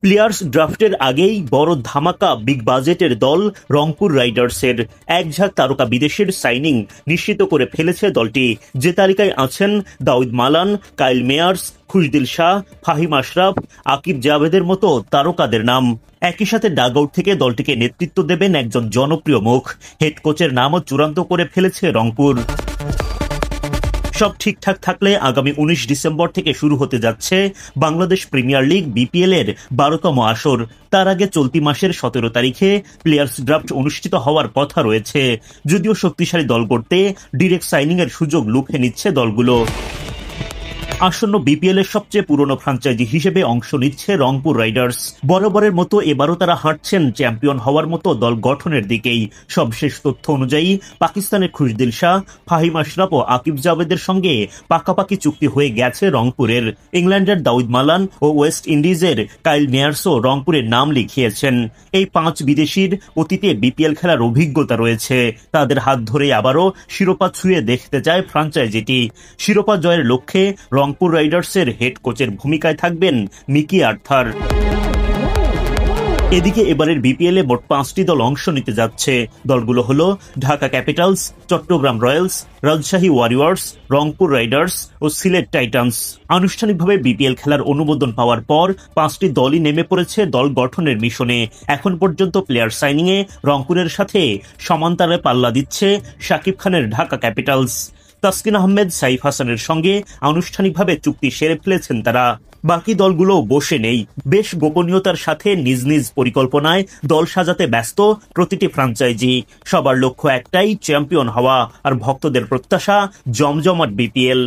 Players ড্রাফটের আগেই বড় ধামাকা বিগ বাজেটের দল রংপুর রাইডার্সের। এক ঝাঁক তারকা বিদেশের সাইনিং নিশ্চিত করে ফেলেছে দলটি। যে তালিকায় আছেন Dawid Malan, Kyle Mayers, Khushdil Shah, Fahim Ashraf, Aqib জাভেদের মতো তারকাদের নাম। একই সাথে ডাগআউট থেকে দলটিকে নেতৃত্ব দেবেন একজন জনপ্রিয় মুখ। হেড কোচের নামও চূড়ান্ত করে ফেলেছে রংপুর। সব ঠিকঠাক থাকলে আগামী 19 ডিসেম্বর থেকে শুরু হতে যাচ্ছে বাংলাদেশ প্রিমিয়ার লিগ বিপিএল এর 12তম আসর। তার আগে চলতি মাসের 17 তারিখে প্লেয়ার্স ড্রাফট অনুষ্ঠিত হওয়ার কথা রয়েছে। যদিও শক্তিশালী দল গড়তে ডিরেক্ট সাইনিং এর সুযোগ লুফে নিচ্ছে দলগুলো। আসন্ন বিপিএল এর সবচেয়ে পুরনো ফ্র্যাঞ্চাইজি হিসেবে অংশ নিচ্ছে রংপুর রাইডার্স। বরাবরের মতো এবারও তারা হাঁটছেন চ্যাম্পিয়ন হওয়ার মতো দল গঠনের দিকেই। সবশেষ তথ্য অনুযায়ী পাকিস্তানের খুশদিল শাহ, ফাহিম আশরাফ ও আকিব জাভেদের সঙ্গে পাকাপাকি চুক্তি হয়ে গেছে রংপুরের। ইংল্যান্ডের দাউদ মালান ও ওয়েস্ট ইন্ডিজের কাইল মেয়ার্সও রংপুরের নাম লিখিয়েছেন। এই 5 বিদেশির অতীতে বিপিএল খেলার অভিজ্ঞতা রয়েছে। তাদের হাত ধরে আবারও শিরোপা ছুঁয়ে দেখতে চায় ফ্র্যাঞ্চাইজিটি। শিরোপা জয়ের লক্ষ্যে রংপুর রাইডার্সের হেড কোচের ভূমিকায় থাকবেন মিকি আর্থার। এদিকে এবারের বিপিএল এ মোট 5টি দল অংশ নিতে যাচ্ছে। দলগুলো হলো Dhaka Capitals, Chattogram Royals, Rajshahi Warriors, Rangpur Riders ও সিলেট টাইটান্স। আনুষ্ঠানিকভাবে বিপিএল খেলার অনুমোদন পাওয়ার পর 5টি দলই নেমে পড়েছে দল গঠনের মিশনে। এখন পর্যন্ত প্লেয়ার সাইনিং এ রংপুরের সাথে সমান্তরালে পাল্লা দিচ্ছে শাকিব খানের ঢাকা ক্যাপিটালস। তাসকিন আহমেদ, সাইফ হাসানের সঙ্গে আনুষ্ঠানিকভাবে চুক্তি সেরে ফেলেছেন তারা। বাকি দলগুলো বসে নেই। বেশ গোপনীয়তার সাথে নিজ নিজ পরিকল্পনায় দল সাজাতে ব্যস্ত প্রতিটি ফ্র্যাঞ্চাইজি। সবার লক্ষ্য একটাই, চ্যাম্পিয়ন হওয়া। আর ভক্তদের প্রত্যাশা জমজমাট BPL.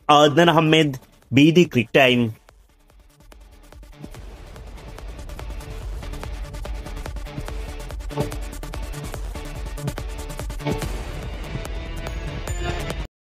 Adnan Ahmed, BD Cric time.